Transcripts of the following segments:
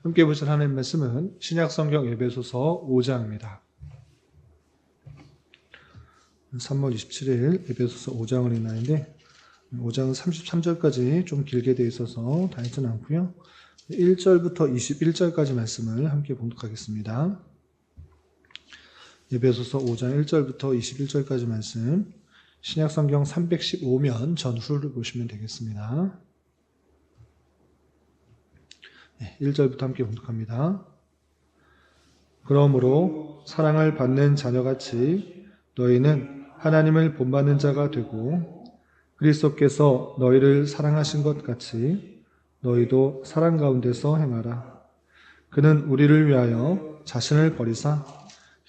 함께 보실 하나님 말씀은 신약성경 에베소서 5장입니다. 3월 27일 에베소서 5장을 읽는데 5장은 33절까지 좀 길게 되어 있어서 다 읽지는 않고요. 1절부터 21절까지 말씀을 함께 봉독하겠습니다. 에베소서 5장 1절부터 21절까지 말씀, 신약성경 315면 전후를 보시면 되겠습니다. 1절부터 함께 봉독합니다. 그러므로 사랑을 받는 자녀같이 너희는 하나님을 본받는 자가 되고 그리스도께서 너희를 사랑하신 것 같이 너희도 사랑 가운데서 행하라. 그는 우리를 위하여 자신을 버리사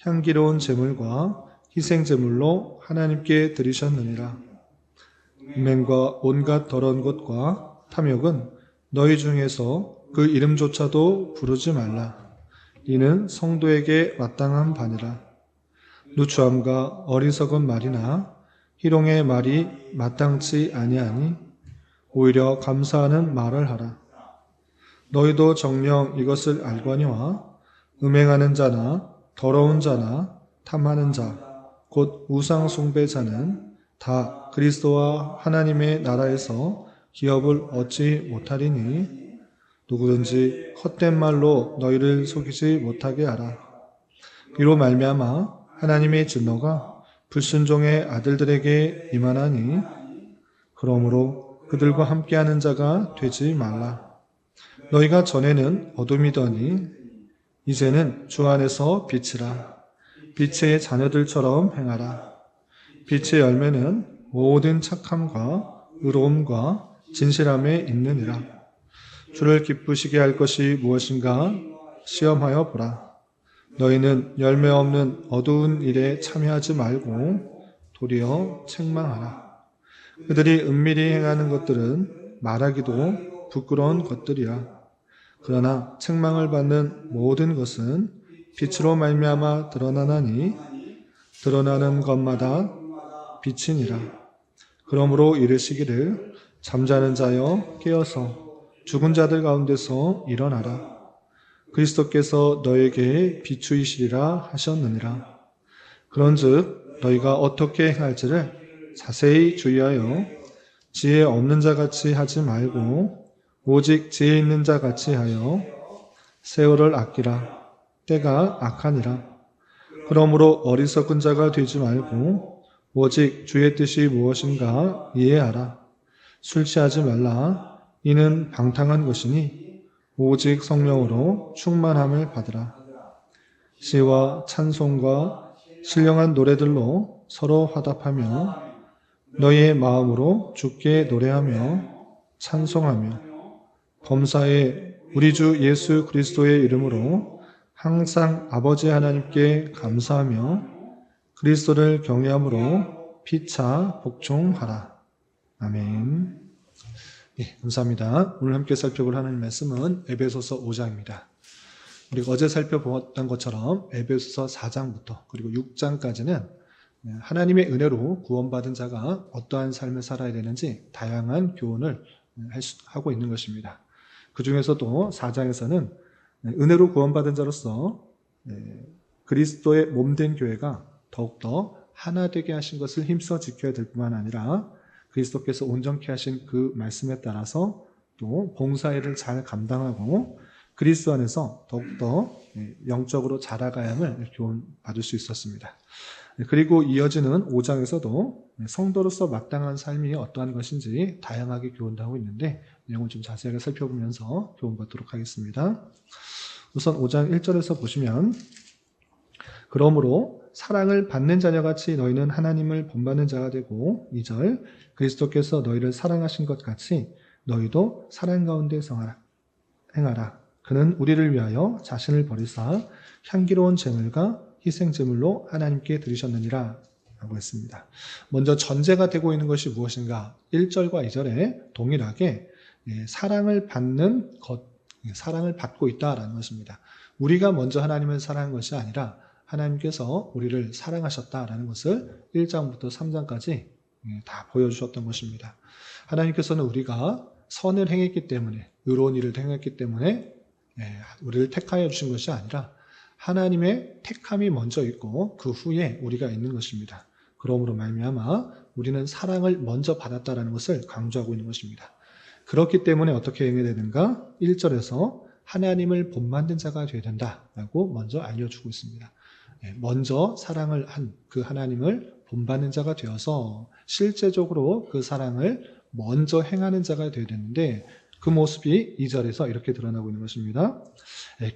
향기로운 제물과 희생 제물로 하나님께 드리셨느니라. 음행과 온갖 더러운 것과 탐욕은 너희 중에서 그 이름조차도 부르지 말라. 이는 성도에게 마땅한 바니라. 누추함과 어리석은 말이나 희롱의 말이 마땅치 아니하니 오히려 감사하는 말을 하라. 너희도 정녕 이것을 알거니와 음행하는 자나 더러운 자나 탐하는 자 곧 우상 숭배자는 다 그리스도와 하나님의 나라에서 기업을 얻지 못하리니 누구든지 헛된 말로 너희를 속이지 못하게 하라. 이로 말미암아 하나님의 진노가 불순종의 아들들에게 임하나니 그러므로 그들과 함께하는 자가 되지 말라. 너희가 전에는 어둠이더니 이제는 주 안에서 빛이라. 빛의 자녀들처럼 행하라. 빛의 열매는 모든 착함과 의로움과 진실함에 있느니라. 주를 기쁘시게 할 것이 무엇인가 시험하여 보라. 너희는 열매 없는 어두운 일에 참여하지 말고 도리어 책망하라. 그들이 은밀히 행하는 것들은 말하기도 부끄러운 것들이야. 그러나 책망을 받는 모든 것은 빛으로 말미암아 드러나나니 드러나는 것마다 빛이니라. 그러므로 이르시기를 잠자는 자여 깨어서 죽은 자들 가운데서 일어나라. 그리스도께서 너에게 비추이시리라 하셨느니라. 그런즉 너희가 어떻게 행할지를 자세히 주의하여 지혜 없는 자같이 하지 말고 오직 지혜 있는 자같이 하여 세월을 아끼라. 때가 악하니라. 그러므로 어리석은 자가 되지 말고 오직 주의 뜻이 무엇인가 이해하라. 술 취하지 말라. 이는 방탕한 것이니 오직 성령으로 충만함을 받으라. 시와 찬송과 신령한 노래들로 서로 화답하며 너희의 마음으로 주께 노래하며 찬송하며 범사에 우리 주 예수 그리스도의 이름으로 항상 아버지 하나님께 감사하며 그리스도를 경외함으로 피차 복종하라. 아멘. 감사합니다. 오늘 함께 살펴볼 하나님 말씀은 에베소서 5장입니다. 우리가 어제 살펴보았던 것처럼 에베소서 4장부터 그리고 6장까지는 하나님의 은혜로 구원받은 자가 어떠한 삶을 살아야 되는지 다양한 교훈을 하고 있는 것입니다. 그 중에서도 4장에서는 은혜로 구원받은 자로서 그리스도의 몸된 교회가 더욱더 하나 되게 하신 것을 힘써 지켜야 될 뿐만 아니라 그리스도께서 온전케 하신 그 말씀에 따라서 또 봉사일을 잘 감당하고 그리스도 안에서 더욱더 영적으로 자라가야 함을 교훈받을 수 있었습니다. 그리고 이어지는 5장에서도 성도로서 마땅한 삶이 어떠한 것인지 다양하게 교훈도 하고 있는데 내용을 좀 자세하게 살펴보면서 교훈받도록 하겠습니다. 우선 5장 1절에서 보시면 그러므로 사랑을 받는 자녀같이 너희는 하나님을 본받는 자가 되고 2절 그리스도께서 너희를 사랑하신 것 같이 너희도 사랑 가운데 행하라. 그는 우리를 위하여 자신을 버리사 향기로운 제물과 희생 제물로 하나님께 드리셨느니라 라고 했습니다. 먼저 전제가 되고 있는 것이 무엇인가? 1절과 2절에 동일하게 사랑을 받는 것, 사랑을 받고 있다라는 것입니다. 우리가 먼저 하나님을 사랑한 것이 아니라 하나님께서 우리를 사랑하셨다라는 것을 1장부터 3장까지 다 보여주셨던 것입니다. 하나님께서는 우리가 선을 행했기 때문에, 의로운 일을 행했기 때문에 우리를 택하여 주신 것이 아니라 하나님의 택함이 먼저 있고 그 후에 우리가 있는 것입니다. 그러므로 말미암아 우리는 사랑을 먼저 받았다라는 것을 강조하고 있는 것입니다. 그렇기 때문에 어떻게 행해야 되는가? 1절에서 하나님을 본받는 자가 되어야 된다라고 먼저 알려주고 있습니다. 먼저 사랑을 한 그 하나님을 본받는 자가 되어서 실제적으로 그 사랑을 먼저 행하는 자가 되어야 되는데 그 모습이 2절에서 이렇게 드러나고 있는 것입니다.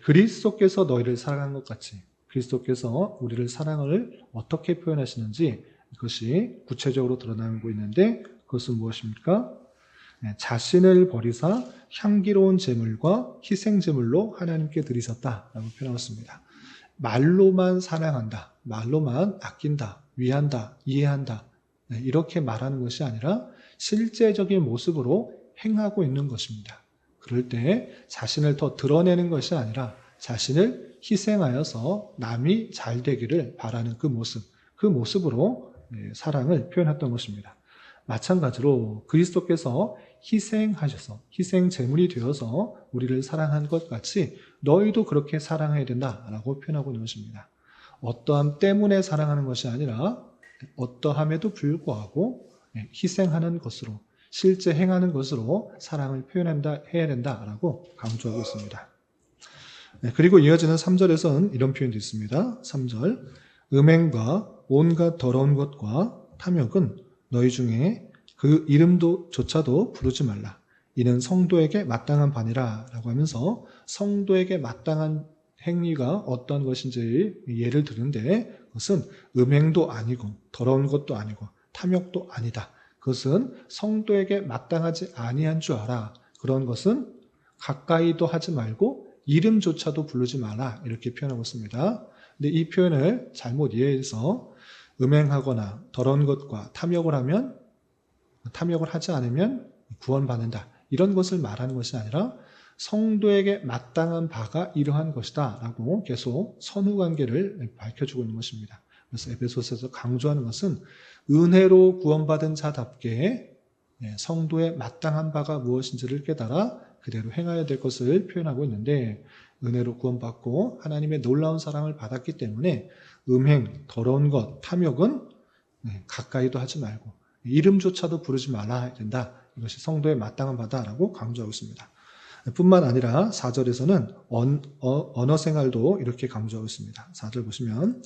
그리스도께서 너희를 사랑한 것 같이 그리스도께서 우리를 사랑을 어떻게 표현하시는지 이것이 구체적으로 드러나고 있는데 그것은 무엇입니까? 자신을 버리사 향기로운 제물과 희생 제물로 하나님께 드리셨다라고 표현하였습니다. 말로만 사랑한다, 말로만 아낀다, 위한다, 이해한다 이렇게 말하는 것이 아니라 실제적인 모습으로 행하고 있는 것입니다. 그럴 때 자신을 더 드러내는 것이 아니라 자신을 희생하여서 남이 잘 되기를 바라는 그 모습으로 사랑을 표현했던 것입니다. 마찬가지로 그리스도께서 희생하셔서 희생 제물이 되어서 우리를 사랑한 것 같이 너희도 그렇게 사랑해야 된다라고 표현하고 있는 것입니다. 어떠함 때문에 사랑하는 것이 아니라 어떠함에도 불구하고 희생하는 것으로 실제 행하는 것으로 사랑을 해야 된다라고 강조하고 있습니다. 그리고 이어지는 3절에서는 이런 표현도 있습니다. 3절 음행과 온갖 더러운 것과 탐욕은 너희 중에 그 이름조차도 부르지 말라. 이는 성도에게 마땅한 바니라 라고 하면서 성도에게 마땅한 행위가 어떤 것인지 예를 드는데 그것은 음행도 아니고 더러운 것도 아니고 탐욕도 아니다. 그것은 성도에게 마땅하지 아니한 줄 알아. 그런 것은 가까이도 하지 말고 이름조차도 부르지 마라. 이렇게 표현하고 있습니다. 근데 이 표현을 잘못 이해해서 음행하거나 더러운 것과 탐욕을 하지 않으면 구원받는다. 이런 것을 말하는 것이 아니라 성도에게 마땅한 바가 이러한 것이다 라고 계속 선후관계를 밝혀주고 있는 것입니다. 그래서 에베소서에서 강조하는 것은 은혜로 구원받은 자답게 성도의 마땅한 바가 무엇인지를 깨달아 그대로 행해야 될 것을 표현하고 있는데 은혜로 구원받고 하나님의 놀라운 사랑을 받았기 때문에 음행, 더러운 것, 탐욕은 가까이도 하지 말고 이름조차도 부르지 말아야 된다. 이것이 성도의 마땅한 바다라고 강조하고 있습니다. 뿐만 아니라 4절에서는 언어 생활도 이렇게 강조하고 있습니다. 4절 보시면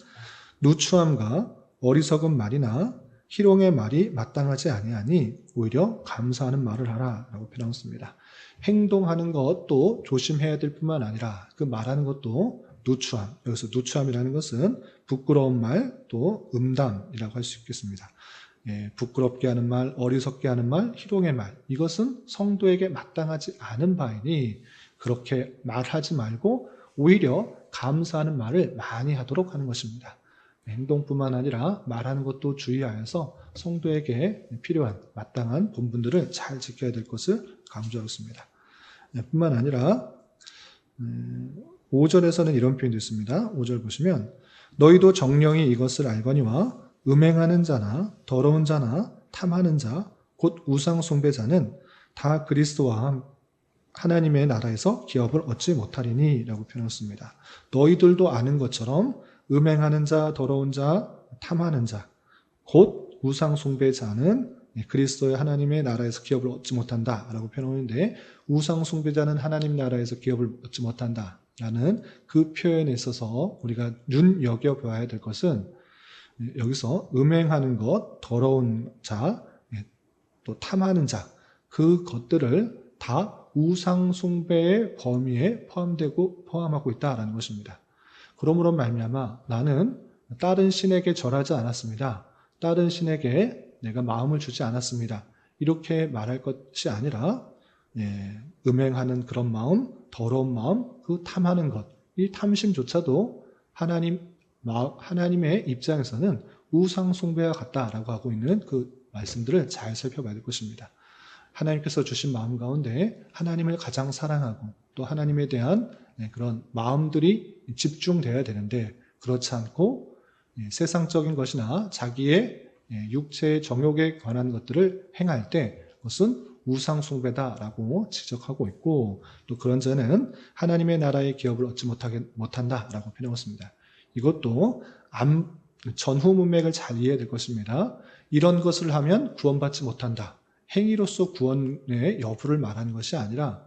누추함과 어리석은 말이나 희롱의 말이 마땅하지 아니하니 오히려 감사하는 말을 하라 라고 표현하고 있습니다. 행동하는 것도 조심해야 될 뿐만 아니라 그 말하는 것도 누추함, 여기서 누추함이라는 것은 부끄러운 말, 또 음담이라고 할 수 있겠습니다. 부끄럽게 하는 말, 어리석게 하는 말, 희롱의 말, 이것은 성도에게 마땅하지 않은 바이니 그렇게 말하지 말고 오히려 감사하는 말을 많이 하도록 하는 것입니다. 행동뿐만 아니라 말하는 것도 주의하여서 성도에게 필요한 마땅한 본분들을 잘 지켜야 될 것을 강조하고 있습니다. 뿐만 아니라 5절에서는 이런 표현도 있습니다. 5절 보시면 너희도 정령이 이것을 알거니와 음행하는 자나 더러운 자나 탐하는 자 곧 우상 숭배자는 다 그리스도와 하나님의 나라에서 기업을 얻지 못하리니 라고 표현했습니다. 너희들도 아는 것처럼 음행하는 자, 더러운 자, 탐하는 자 곧 우상 숭배자는 그리스도의 하나님의 나라에서 기업을 얻지 못한다 라고 표현하는데 우상 숭배자는 하나님 나라에서 기업을 얻지 못한다 라는 그 표현에 있어서 우리가 눈여겨봐야 될 것은 여기서 음행하는 것, 더러운 자, 또 탐하는 자, 그 것들을 다 우상 숭배의 범위에 포함하고 있다라는 것입니다. 그러므로 말미암아 나는 다른 신에게 절하지 않았습니다. 다른 신에게 내가 마음을 주지 않았습니다. 이렇게 말할 것이 아니라 음행하는 그런 마음, 더러운 마음, 그 탐하는 것, 이 탐심조차도 하나님의 입장에서는 우상 숭배와 같다라고 하고 있는 그 말씀들을 잘 살펴봐야 될 것입니다. 하나님께서 주신 마음 가운데 하나님을 가장 사랑하고 또 하나님에 대한 그런 마음들이 집중되어야 되는데 그렇지 않고 세상적인 것이나 자기의 육체의 정욕에 관한 것들을 행할 때 그것은 우상 숭배다라고 지적하고 있고, 또 그런 자는 하나님의 나라의 기업을 얻지 못한다라고 표현했습니다. 이것도 전후 문맥을 잘 이해해야 될 것입니다. 이런 것을 하면 구원받지 못한다. 행위로서 구원의 여부를 말하는 것이 아니라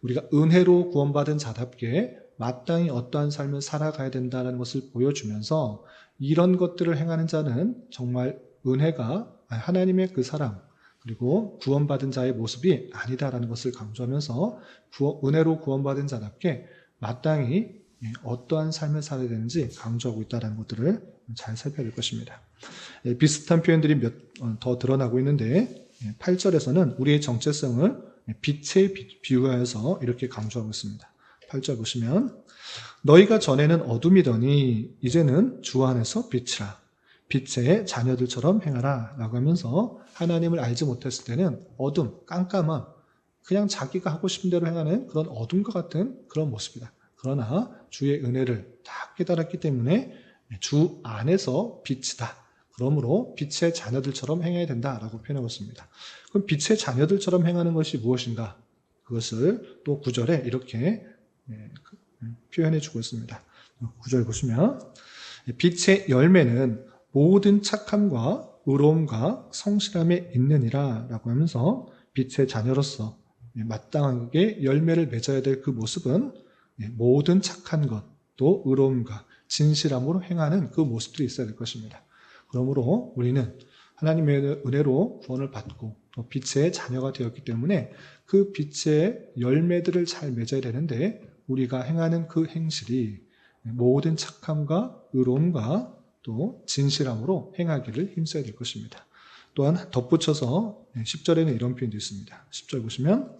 우리가 은혜로 구원받은 자답게 마땅히 어떠한 삶을 살아가야 된다는 것을 보여주면서 이런 것들을 행하는 자는 정말 은혜가 하나님의 그 사랑 그리고 구원받은 자의 모습이 아니다라는 것을 강조하면서 은혜로 구원받은 자답게 마땅히 어떠한 삶을 살아야 되는지 강조하고 있다는 것들을 잘 살펴야 될 것입니다. 비슷한 표현들이 더 드러나고 있는데 8절에서는 우리의 정체성을 빛에 비유하여서 이렇게 강조하고 있습니다. 8절 보시면 너희가 전에는 어둠이더니 이제는 주 안에서 빛이라. 빛의 자녀들처럼 행하라 라고 하면서 하나님을 알지 못했을 때는 어둠, 깜깜함, 그냥 자기가 하고 싶은 대로 행하는 그런 어둠과 같은 그런 모습이다. 그러나 주의 은혜를 다 깨달았기 때문에 주 안에서 빛이다. 그러므로 빛의 자녀들처럼 행해야 된다라고 표현하고 있습니다. 그럼 빛의 자녀들처럼 행하는 것이 무엇인가? 그것을 또 9절에 이렇게 표현해 주고 있습니다. 9절 보시면 빛의 열매는 모든 착함과 의로움과 성실함에 있느니라 라고 하면서 빛의 자녀로서 마땅하게 열매를 맺어야 될 그 모습은 모든 착한 것, 또 의로움과 진실함으로 행하는 그 모습들이 있어야 될 것입니다. 그러므로 우리는 하나님의 은혜로 구원을 받고 또 빛의 자녀가 되었기 때문에 그 빛의 열매들을 잘 맺어야 되는데 우리가 행하는 그 행실이 모든 착함과 의로움과 또 진실함으로 행하기를 힘써야 될 것입니다. 또한 덧붙여서 10절에는 이런 표현도 있습니다. 10절 보시면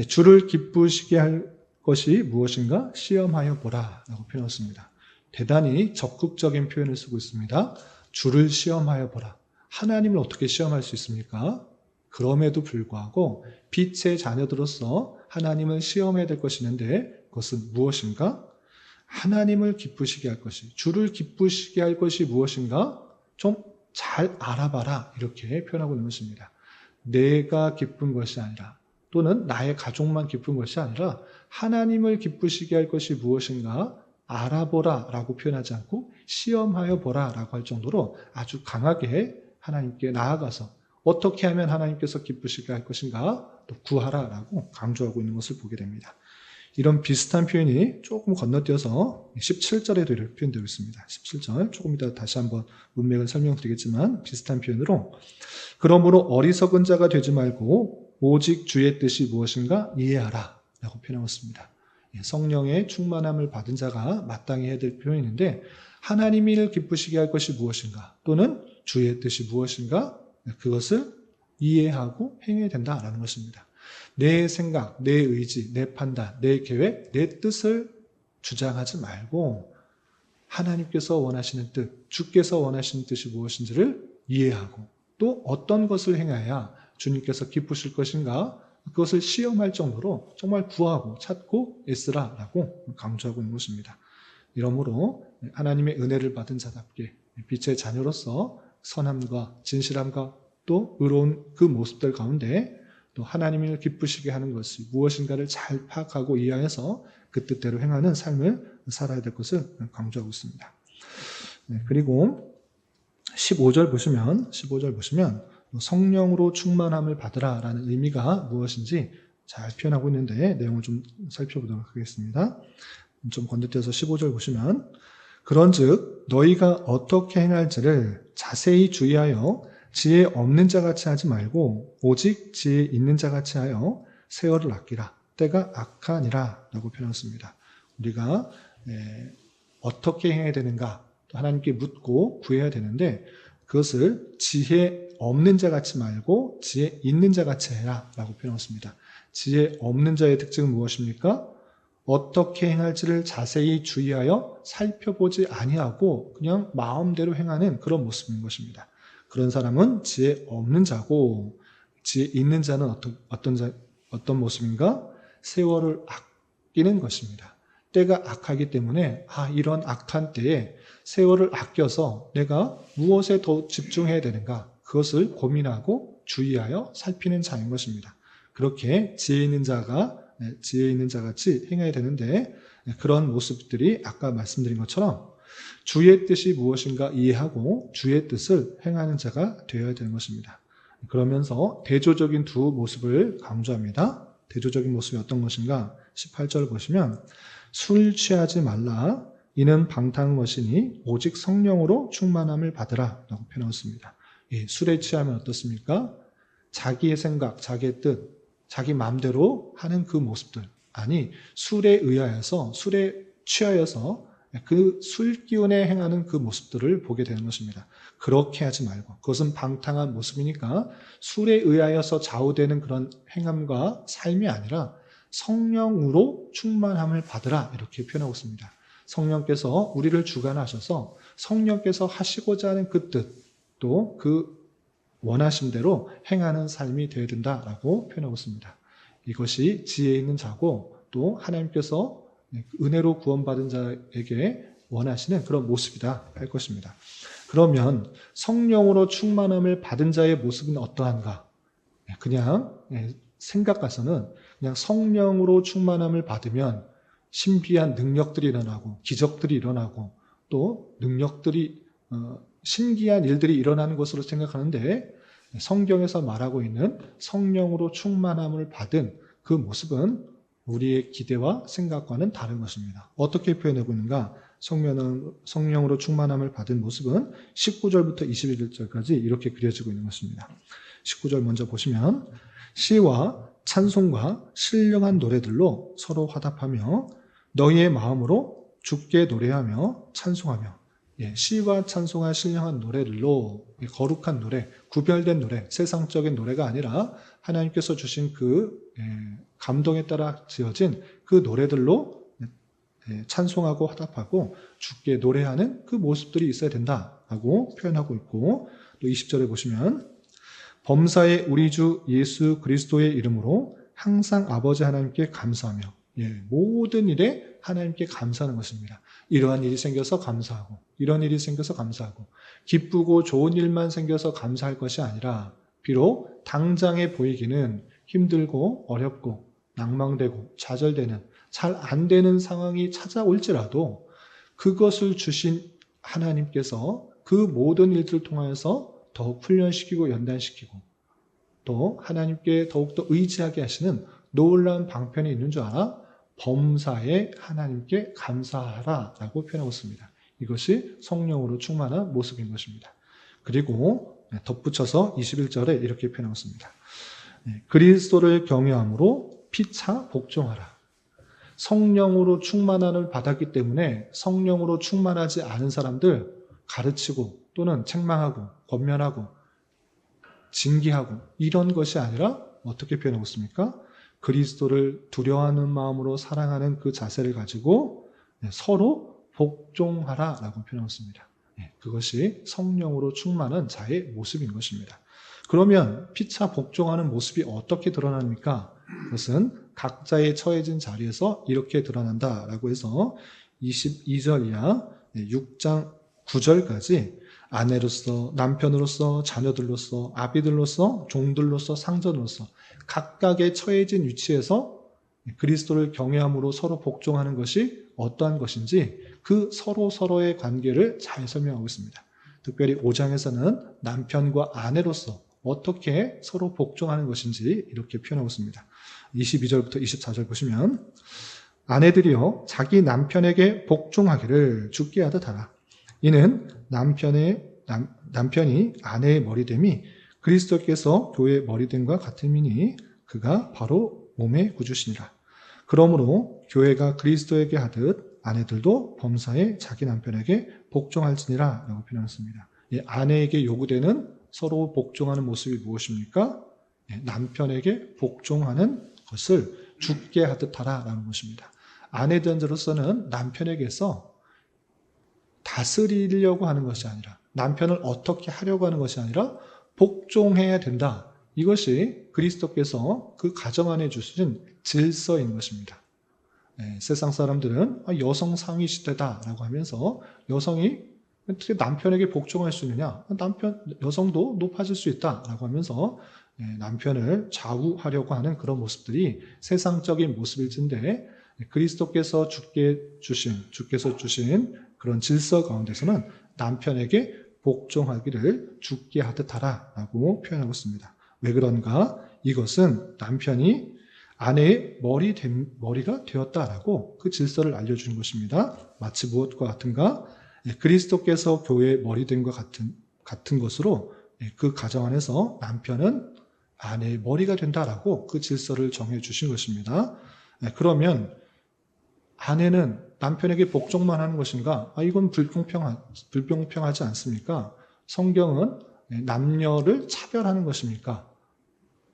주를 기쁘시게 할 것이 무엇인가 시험하여 보라 라고 표현했습니다. 대단히 적극적인 표현을 쓰고 있습니다. 주를 시험하여 보라. 하나님을 어떻게 시험할 수 있습니까? 그럼에도 불구하고 빛의 자녀들로서 하나님을 시험해야 될 것이 있는데 그것은 무엇인가? 하나님을 기쁘시게 할 것이, 주를 기쁘시게 할 것이 무엇인가? 좀 잘 알아봐라 이렇게 표현하고 있는 것입니다. 내가 기쁜 것이 아니라 또는 나의 가족만 기쁜 것이 아니라 하나님을 기쁘시게 할 것이 무엇인가 알아보라 라고 표현하지 않고 시험하여 보라 라고 할 정도로 아주 강하게 하나님께 나아가서 어떻게 하면 하나님께서 기쁘시게 할 것인가 또 구하라 라고 강조하고 있는 것을 보게 됩니다. 이런 비슷한 표현이 조금 건너뛰어서 17절에도 이렇게 표현되어 있습니다. 17절 조금 이따 다시 한번 문맥을 설명드리겠지만 비슷한 표현으로 그러므로 어리석은 자가 되지 말고 오직 주의 뜻이 무엇인가 이해하라 라고 표현하고 있습니다. 성령의 충만함을 받은 자가 마땅히 해야 될 표현인데 하나님을 기쁘시게 할 것이 무엇인가 또는 주의 뜻이 무엇인가 그것을 이해하고 행해야 된다라는 것입니다. 내 생각, 내 의지, 내 판단, 내 계획, 내 뜻을 주장하지 말고 하나님께서 원하시는 뜻, 주께서 원하시는 뜻이 무엇인지를 이해하고 또 어떤 것을 행해야 주님께서 기쁘실 것인가 그것을 시험할 정도로 정말 구하고 찾고 애쓰라라고 강조하고 있는 것입니다. 이러므로 하나님의 은혜를 받은 자답게 빛의 자녀로서 선함과 진실함과 또 의로운 그 모습들 가운데 또 하나님을 기쁘시게 하는 것이 무엇인가를 잘 파악하고 이해해서 그 뜻대로 행하는 삶을 살아야 될 것을 강조하고 있습니다. 그리고 15절 보시면 성령으로 충만함을 받으라 라는 의미가 무엇인지 잘 표현하고 있는데 내용을 좀 살펴보도록 하겠습니다. 좀 건너뛰어서 15절 보시면 그런즉 너희가 어떻게 행할지를 자세히 주의하여 지혜 없는 자같이 하지 말고 오직 지혜 있는 자같이 하여 세월을 아끼라. 때가 악하니라 라고 표현했습니다. 우리가 어떻게 해야 되는가 또 하나님께 묻고 구해야 되는데 그것을 지혜 없는 자같이 말고 지혜 있는 자같이 해라 라고 표현했습니다. 지혜 없는 자의 특징은 무엇입니까? 어떻게 행할지를 자세히 주의하여 살펴보지 아니하고 그냥 마음대로 행하는 그런 모습인 것입니다. 그런 사람은 지혜 없는 자고 지혜 있는 자는 어떤 모습인가? 세월을 아끼는 것입니다. 때가 악하기 때문에 이런 악한 때에 세월을 아껴서 내가 무엇에 더 집중해야 되는가? 그것을 고민하고 주의하여 살피는 자인 것입니다. 그렇게 지혜 있는 자 같이 행해야 되는데, 그런 모습들이 아까 말씀드린 것처럼 주의 뜻이 무엇인가 이해하고 주의 뜻을 행하는 자가 되어야 되는 것입니다. 그러면서 대조적인 두 모습을 강조합니다. 대조적인 모습이 어떤 것인가? 18절 보시면 술 취하지 말라. 이는 방탕한 것이니 오직 성령으로 충만함을 받으라 라고 표현했습니다. 술에 취하면 어떻습니까? 자기의 생각, 자기의 뜻, 자기 마음대로 하는 그 모습들. 아니, 술에 취하여서 그 술기운에 행하는 그 모습들을 보게 되는 것입니다. 그렇게 하지 말고, 그것은 방탕한 모습이니까 술에 의하여서 좌우되는 그런 행함과 삶이 아니라 성령으로 충만함을 받으라 이렇게 표현하고 있습니다. 성령께서 우리를 주관하셔서 성령께서 하시고자 하는 그 뜻, 또 그 원하신 대로 행하는 삶이 되어야 된다라고 표현하고 있습니다. 이것이 지혜 있는 자고 또 하나님께서 은혜로 구원받은 자에게 원하시는 그런 모습이다 할 것입니다. 그러면 성령으로 충만함을 받은 자의 모습은 어떠한가? 그냥 생각가서는 그냥 성령으로 충만함을 받으면 신비한 능력들이 일어나고 기적들이 일어나고 또 능력들이 신기한 일들이 일어나는 것으로 생각하는데, 성경에서 말하고 있는 성령으로 충만함을 받은 그 모습은 우리의 기대와 생각과는 다른 것입니다. 어떻게 표현하고 있는가? 성령으로 충만함을 받은 모습은 19절부터 21절까지 이렇게 그려지고 있는 것입니다. 19절 먼저 보시면 시와 찬송과 신령한 노래들로 서로 화답하며 너희의 마음으로 주께 노래하며 찬송하며. 시와 찬송과 신령한 노래들로, 거룩한 노래, 구별된 노래, 세상적인 노래가 아니라 하나님께서 주신 그 감동에 따라 지어진 그 노래들로 찬송하고 화답하고 주께 노래하는 그 모습들이 있어야 된다라고 표현하고 있고, 또 20절에 보시면 범사의 우리 주 예수 그리스도의 이름으로 항상 아버지 하나님께 감사하며, 모든 일에 하나님께 감사하는 것입니다. 이러한 일이 생겨서 감사하고, 이런 일이 생겨서 감사하고, 기쁘고 좋은 일만 생겨서 감사할 것이 아니라 비록 당장에 보이기는 힘들고 어렵고 낭망되고 좌절되는 잘 안 되는 상황이 찾아올지라도 그것을 주신 하나님께서 그 모든 일들을 통하여서 더욱 훈련시키고 연단시키고 또 하나님께 더욱더 의지하게 하시는 놀라운 방편이 있는 줄 알아 범사에 하나님께 감사하라 라고 표현하고 있습니다. 이것이 성령으로 충만한 모습인 것입니다. 그리고 덧붙여서 21절에 이렇게 표현하고 있습니다. 그리스도를 경외함으로 피차 복종하라. 성령으로 충만함을 받았기 때문에 성령으로 충만하지 않은 사람들 가르치고 또는 책망하고 권면하고 징계하고 이런 것이 아니라 어떻게 표현하고 있습니까? 그리스도를 두려워하는 마음으로 사랑하는 그 자세를 가지고 서로 복종하라라고 표현하고 있습니다. 그것이 성령으로 충만한 자의 모습인 것입니다. 그러면 피차 복종하는 모습이 어떻게 드러납니까? 그것은 각자의 처해진 자리에서 이렇게 드러난다라고 해서 22절 이하 6장 9절까지 아내로서, 남편으로서, 자녀들로서, 아비들로서, 종들로서, 상전으로서 각각의 처해진 위치에서 그리스도를 경외함으로 서로 복종하는 것이 어떠한 것인지 그 서로의 관계를 잘 설명하고 있습니다. 특별히 5장에서는 남편과 아내로서 어떻게 서로 복종하는 것인지 이렇게 표현하고 있습니다. 22절부터 24절 보시면 아내들이여 자기 남편에게 복종하기를 주께 하듯 하라. 이는 남편이 아내의 머리됨이 그리스도께서 교회의 머리됨과 같음이니 그가 바로 몸의 구주시니라. 그러므로 교회가 그리스도에게 하듯 아내들도 범사에 자기 남편에게 복종할지니라 라고 표현했습니다. 아내에게 요구되는 서로 복종하는 모습이 무엇입니까? 남편에게 복종하는 것을 주께 하듯 하라라는 것입니다. 아내들로서는 남편에게서 다스리려고 하는 것이 아니라 남편을 어떻게 하려고 하는 것이 아니라 복종해야 된다. 이것이 그리스도께서 그 가정 안에 주신 질서인 것입니다. 세상 사람들은 여성 상위 시대다라고 하면서 여성이 어떻게 남편에게 복종할 수 있느냐? 여성도 높아질 수 있다라고 하면서 남편을 좌우하려고 하는 그런 모습들이 세상적인 모습일진데 그리스도께서 주께서 주신 그런 질서 가운데서는 남편에게 복종하기를 주께 하듯 하라라고 표현하고 있습니다. 왜 그런가? 이것은 남편이 아내의 머리가 되었다라고 그 질서를 알려주는 것입니다. 마치 무엇과 같은가? 그리스도께서 교회의 머리 된 것 같은 것으로 그 가정 안에서 남편은 아내의 머리가 된다라고 그 질서를 정해 주신 것입니다. 그러면 아내는 남편에게 복종만 하는 것인가? 이건 불공평하지 않습니까? 성경은 남녀를 차별하는 것입니까?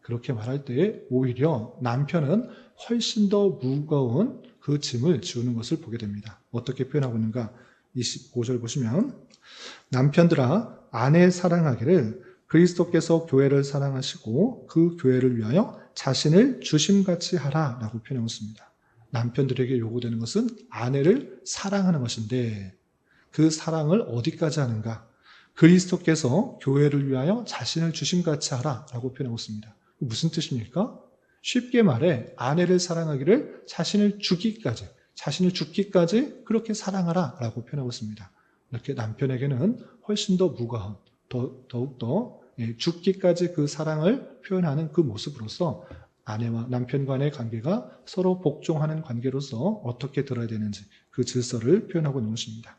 그렇게 말할 때 오히려 남편은 훨씬 더 무거운 그 짐을 지우는 것을 보게 됩니다. 어떻게 표현하고 있는가? 25절 보시면 남편들아 아내 사랑하기를 그리스도께서 교회를 사랑하시고 그 교회를 위하여 자신을 주심같이 하라라고 표현하고 있습니다. 남편들에게 요구되는 것은 아내를 사랑하는 것인데 그 사랑을 어디까지 하는가? 그리스도께서 교회를 위하여 자신을 주심같이 하라라고 표현하고 있습니다. 무슨 뜻입니까? 쉽게 말해 아내를 사랑하기를 자신을 죽기까지 그렇게 사랑하라라고 표현하고 있습니다. 이렇게 남편에게는 훨씬 더 무거운 더욱더 죽기까지 그 사랑을 표현하는 그 모습으로서 아내와 남편 간의 관계가 서로 복종하는 관계로서 어떻게 들어야 되는지 그 질서를 표현하고 있는 것입니다.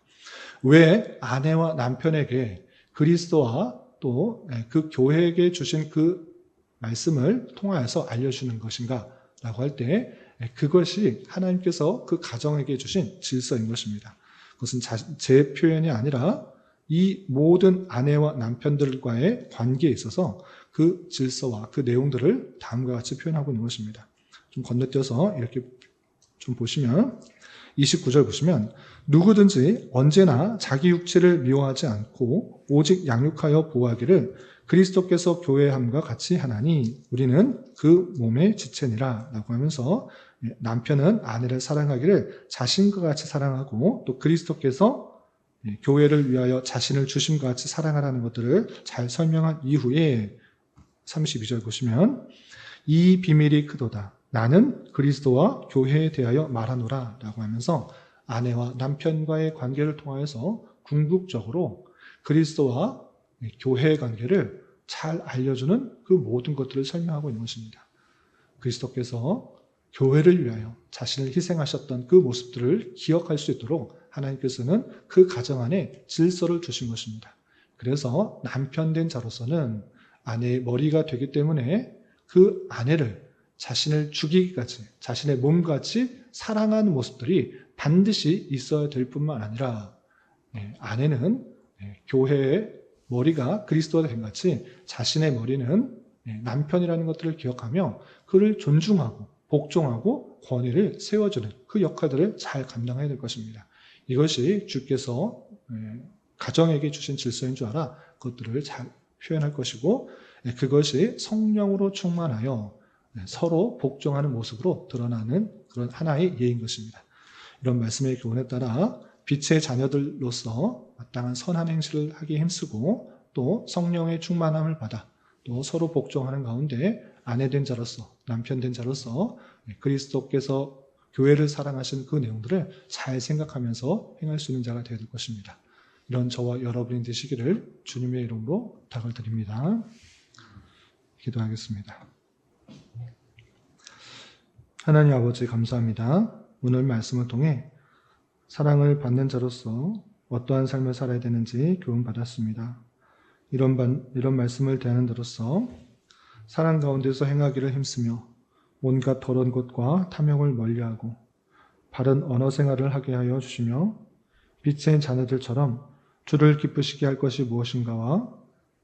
왜 아내와 남편에게 그리스도와 또 그 교회에게 주신 그 말씀을 통하여서 알려주는 것인가 라고 할 때 그것이 하나님께서 그 가정에게 주신 질서인 것입니다. 그것은 제 표현이 아니라 이 모든 아내와 남편들과의 관계에 있어서 그 질서와 그 내용들을 다음과 같이 표현하고 있는 것입니다. 좀 건너뛰어서 이렇게 좀 보시면 29절 보시면 누구든지 언제나 자기 육체를 미워하지 않고 오직 양육하여 보호하기를 그리스도께서 교회함과 같이 하나니 우리는 그 몸의 지체니라 라고 하면서 남편은 아내를 사랑하기를 자신과 같이 사랑하고 또 그리스도께서 교회를 위하여 자신을 주심과 같이 사랑하라는 것들을 잘 설명한 이후에 32절 보시면 이 비밀이 크도다. 나는 그리스도와 교회에 대하여 말하노라 라고 하면서 아내와 남편과의 관계를 통하여서 궁극적으로 그리스도와 교회의 관계를 잘 알려주는 그 모든 것들을 설명하고 있는 것입니다. 그리스도께서 교회를 위하여 자신을 희생하셨던 그 모습들을 기억할 수 있도록 하나님께서는 그 가정 안에 질서를 주신 것입니다. 그래서 남편된 자로서는 아내의 머리가 되기 때문에 그 아내를 자신을 죽이기까지 자신의 몸같이 사랑하는 모습들이 반드시 있어야 될 뿐만 아니라 아내는 교회의 머리가 그리스도가 된 같이 자신의 머리는 남편이라는 것들을 기억하며 그를 존중하고 복종하고 권위를 세워주는 그 역할들을 잘 감당해야 될 것입니다. 이것이 주께서 가정에게 주신 질서인 줄 알아 그것들을 잘 표현할 것이고 그것이 성령으로 충만하여 서로 복종하는 모습으로 드러나는 그런 하나의 예인 것입니다. 이런 말씀의 교훈에 따라 빛의 자녀들로서 마땅한 선한 행실을 하기 힘쓰고 또 성령의 충만함을 받아 또 서로 복종하는 가운데 아내된 자로서 남편된 자로서 그리스도께서 교회를 사랑하신 그 내용들을 잘 생각하면서 행할 수 있는 자가 되어야 될 것입니다. 이런 저와 여러분이 되시기를 주님의 이름으로 부탁을 드립니다. 기도하겠습니다. 하나님 아버지 감사합니다. 오늘 말씀을 통해 사랑을 받는 자로서 어떠한 삶을 살아야 되는지 교훈받았습니다. 이런 말씀을 대하는 자로서 사랑 가운데서 행하기를 힘쓰며 온갖 더러운 것과 탐욕을 멀리하고 바른 언어 생활을 하게 하여 주시며 빛의 자녀들처럼 주를 기쁘시게 할 것이 무엇인가와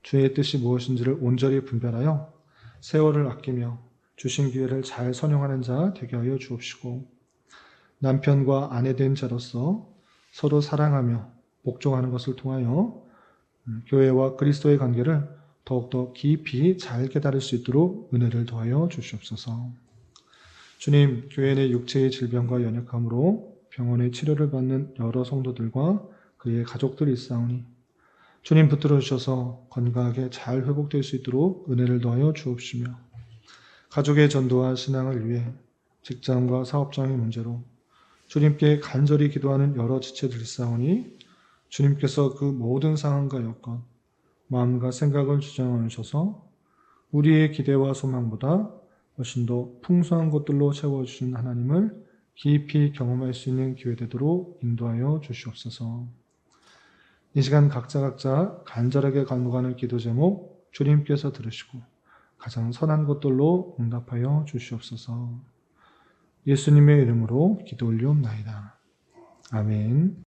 주의 뜻이 무엇인지를 온전히 분별하여 세월을 아끼며 주신 기회를 잘 선용하는 자 되게 하여 주옵시고 남편과 아내된 자로서 서로 사랑하며 복종하는 것을 통하여 교회와 그리스도의 관계를 더욱더 깊이 잘 깨달을 수 있도록 은혜를 더하여 주시옵소서. 주님, 교회 내 육체의 질병과 연약함으로 병원의 치료를 받는 여러 성도들과 그의 가족들이 있사오니 주님 붙들어 주셔서 건강하게 잘 회복될 수 있도록 은혜를 더하여 주옵시며 가족의 전도와 신앙을 위해 직장과 사업장의 문제로 주님께 간절히 기도하는 여러 지체들이 있사오니 주님께서 그 모든 상황과 여건, 마음과 생각을 주장하여 주셔서 우리의 기대와 소망보다 훨씬 더 풍성한 것들로 채워주신 하나님을 깊이 경험할 수 있는 기회 되도록 인도하여 주시옵소서. 이 시간 각자 간절하게 간구하는 기도 제목 주님께서 들으시고 가장 선한 것들로 응답하여 주시옵소서. 예수님의 이름으로 기도 올리옵나이다. 아멘.